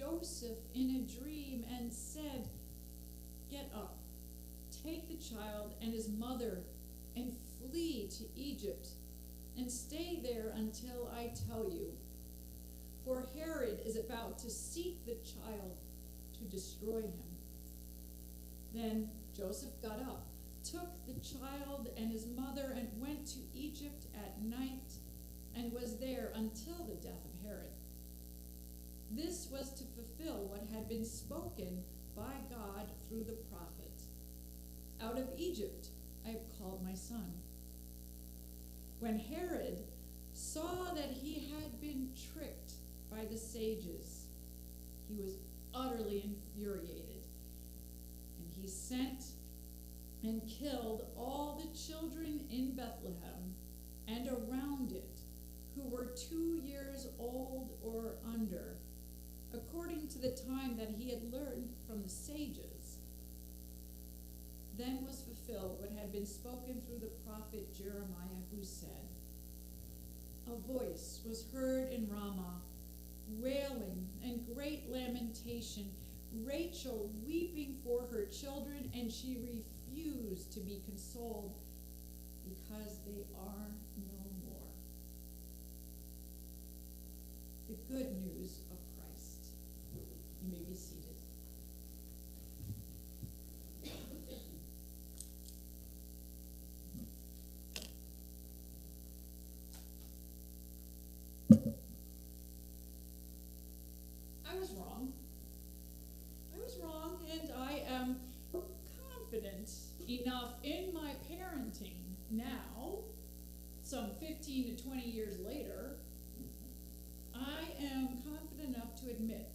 Joseph in a dream and said, "Get up, take the child and his mother, and flee to Egypt, and stay there until I tell you. For Herod is about to seek the child to destroy him." Then Joseph got up, took the child and his mother, and went to Egypt at night, and was there until the death of Herod. This was to fulfill what had been spoken by God through the prophet. "Out of Egypt I have called my son." When Herod saw that he had been tricked by the sages, he was utterly infuriated, and he sent and killed all the children in Bethlehem and around it who were 2 years old or under, according to the time that he had learned from the sages. Then was fulfilled what had been spoken through the prophet Jeremiah, who said, "A voice was heard in Ramah, wailing and great lamentation, Rachel weeping for her children, and she refused to be consoled because they are no more." The good news of Christ. You may be seated. I was wrong. And I am confident enough in my parenting now, some 15 to 20 years later, I am confident enough to admit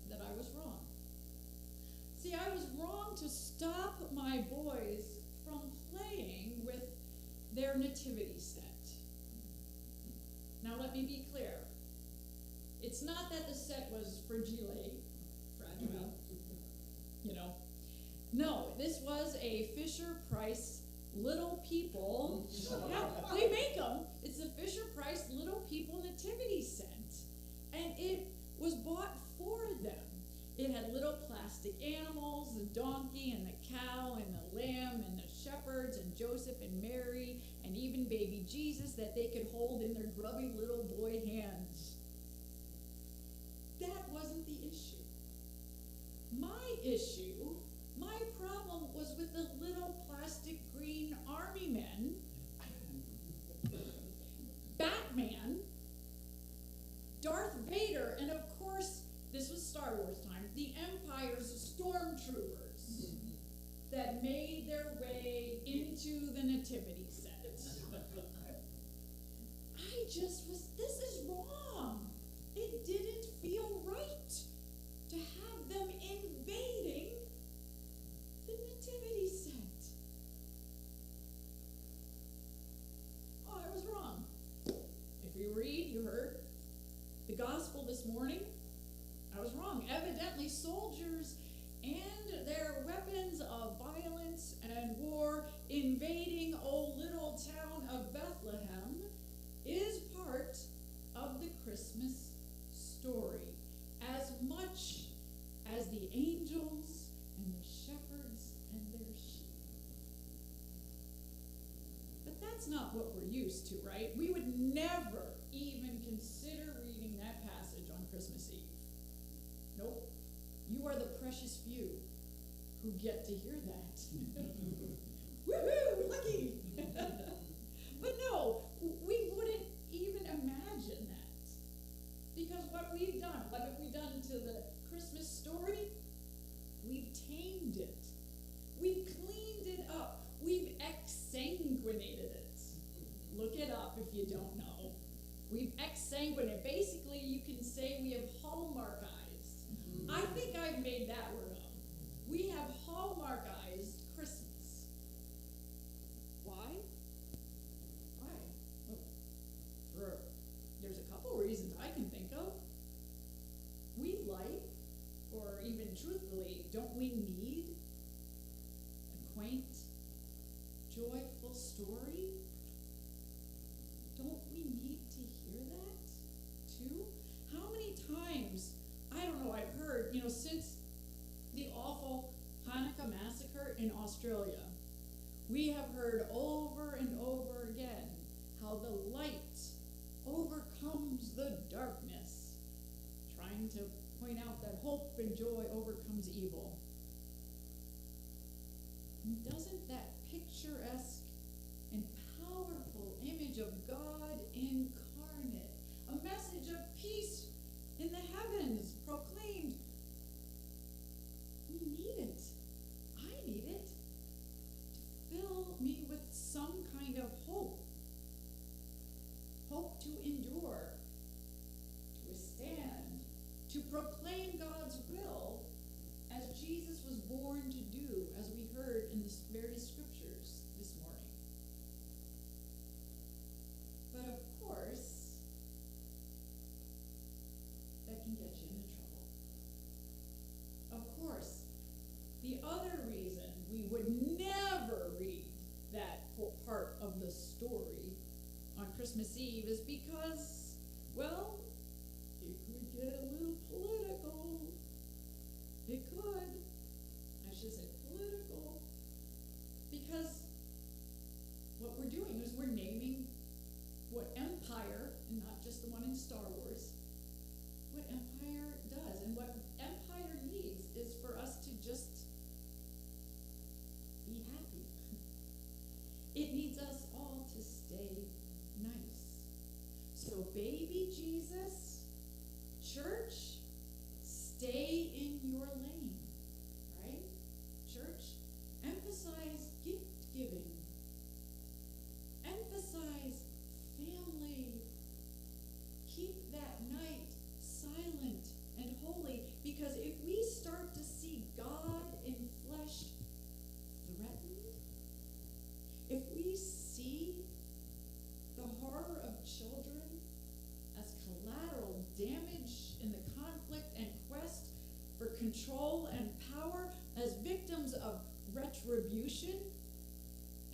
that I was wrong. See, I was wrong to stop my boys from playing with their nativity set. Now let me be clear. It's not that the set was fragile, No, this was a Fisher-Price Little People. Yeah, they make them. It's a Fisher-Price Little People nativity set. And it was bought for them. It had little plastic animals, the donkey and the cow and the lamb and the shepherds and Joseph and Mary and even baby Jesus that they could hold in their grubby little boy hands. That wasn't the issue. My problem was with the little plastic green army men, Batman, Darth Vader, and of course, this was Star Wars time, the Empire's stormtroopers that made their way into the nativity set. This is wrong. It didn't feel right to have them invading the nativity set. Oh, I was wrong. If you read, you heard the gospel this morning, I was wrong. Evidently, soldiers and their weapons of violence and war invading old little town of Bethlehem is part of the Christmas story, as much as the angels and the shepherds and their sheep. But that's not what we're used to, right? We would never even consider reading that passage on Christmas Eve. Nope. You are the precious few who get to hear that. Woohoo! Lucky! But no, we wouldn't even imagine that. Because what we've done, what have we done to the Christmas story? We've tamed it. We've cleaned it up. We've exsanguinated it. Look it up if you don't know. We've exsanguinated. Basically, you can say we have hallmarkized. I think I've made that word up. We have hallmarkized Christmas. Why? Well, there's a couple reasons I can think of. We like, or even truthfully, don't we need a quaint, joyful story? Don't we need to hear that too? How many times, I don't know, I Australia, we have heard over and over again how the light overcomes the darkness, trying to point out that hope and joy overcomes evil. And doesn't that picturesque and powerful image of God incarnate, a message of peace in the heavens proclaimed? We need it. I need it to fill me with some kind of hope. Hope to endure, to withstand, to proclaim God's will as Jesus was born to do, as we heard in the very scriptures this morning. But of course, that can get you into trouble. Of course, the other reason we would never read that part of the story on Christmas Eve is because, well, it could get a little political. It could. I should say political. Because what we're doing is we're naming what empire, and not just the one in Star Wars, what empire does. And what empire needs is for us to just be happy. It needs us all to stay nice. So baby Jesus, church, stay in your lane, right? Church, emphasize gift giving. Emphasize family. Keep that night silent and holy, because if we start to see God in flesh threatened, if we see the horror of children as collateral damage in the conflict and quest for control and power, as victims of retribution,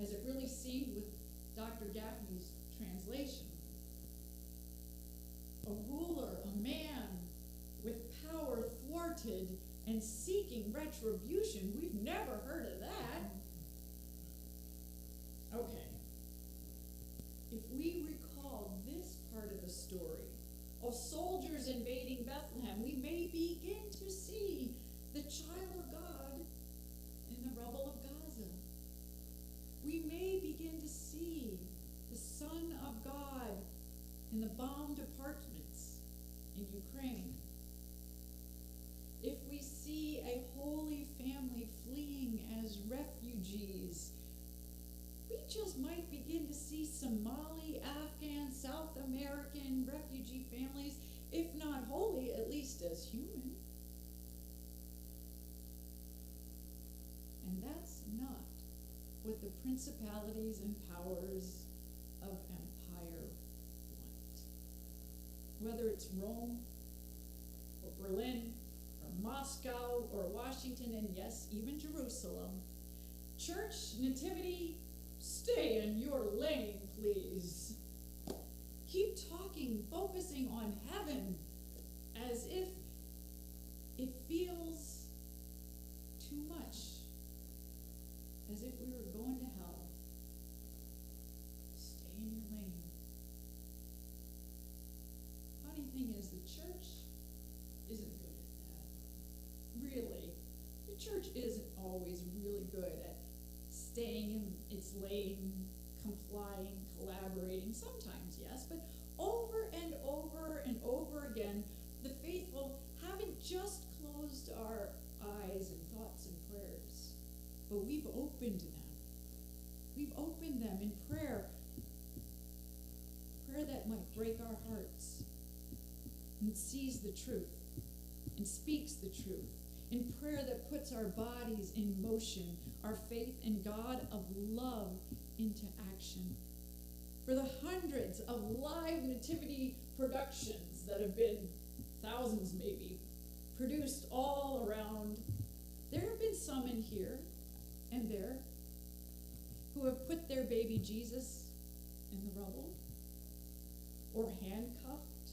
as it really seemed with Dr. Gaffney's translation, a ruler, a man with power thwarted and seeking retribution. We've never heard of that. Okay. If we recall this part of the story of soldiers invading Bethlehem, we may begin to see the child of God in the rubble of Gaza. We may begin to see the Son of God in the bombed apartments in Ukraine. If we see a holy family fleeing as refugees, we just might begin to see Somali, Afghan, South American refugee families, if not holy, at least as human. And that's not what the principalities and powers of empire want. Whether it's Rome, or Berlin, or Moscow, or Washington, and yes, even Jerusalem, church, nativity, stay in your lane, please. Keep talking, focusing on heaven, as if it feels too much, as if we were going to hell. Stay in your lane. Funny thing is, the church isn't good at that. Really. The church isn't always really good at staying in its lane, complying, collaborating. Sometimes, yes, but over and over and over again, the faithful haven't just closed our eyes and thoughts and prayers, but we've opened them. We've opened them in prayer. Prayer that might break our hearts and sees the truth and speaks the truth. In prayer that puts our bodies in motion, our faith in God of love into action. For the hundreds of live nativity productions that have been, thousands maybe, produced all around, there have been some in here and there who have put their baby Jesus in the rubble, or handcuffed,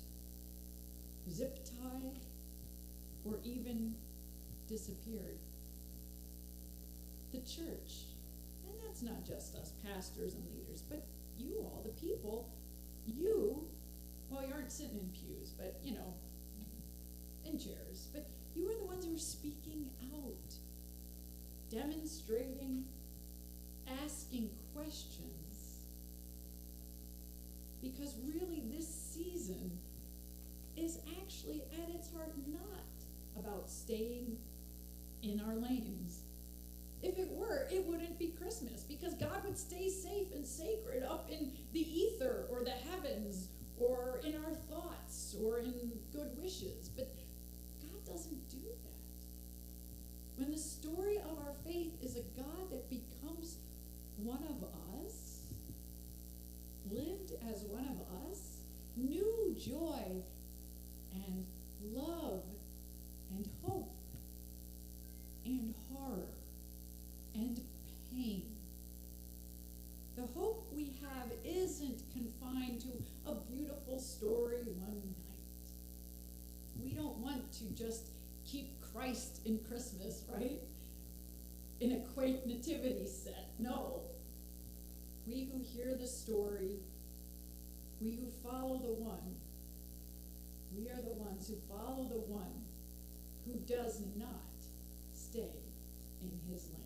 zip-tied, or even disappeared. the church. And that's not just us pastors and leaders, but you all, the people, well, you aren't sitting in pews, but, in chairs, but you are the ones who are speaking out, demonstrating, asking questions. Because really, this season is actually at its heart not about staying in our lanes. If it were, it wouldn't be Christmas, because God would stay safe and sacred up in the ether or the heavens or in our thoughts or in good wishes. But God doesn't do that. When the story of our faith is a God that becomes one of us, lived as one of us, knew joy and love and hope and horror and pain. The hope we have isn't confined to a beautiful story one night. We don't want to just keep Christ in Christmas, right? In a quaint nativity set. No. We who hear the story, we who follow the one, we are the ones who follow the one who does not stay in his lane.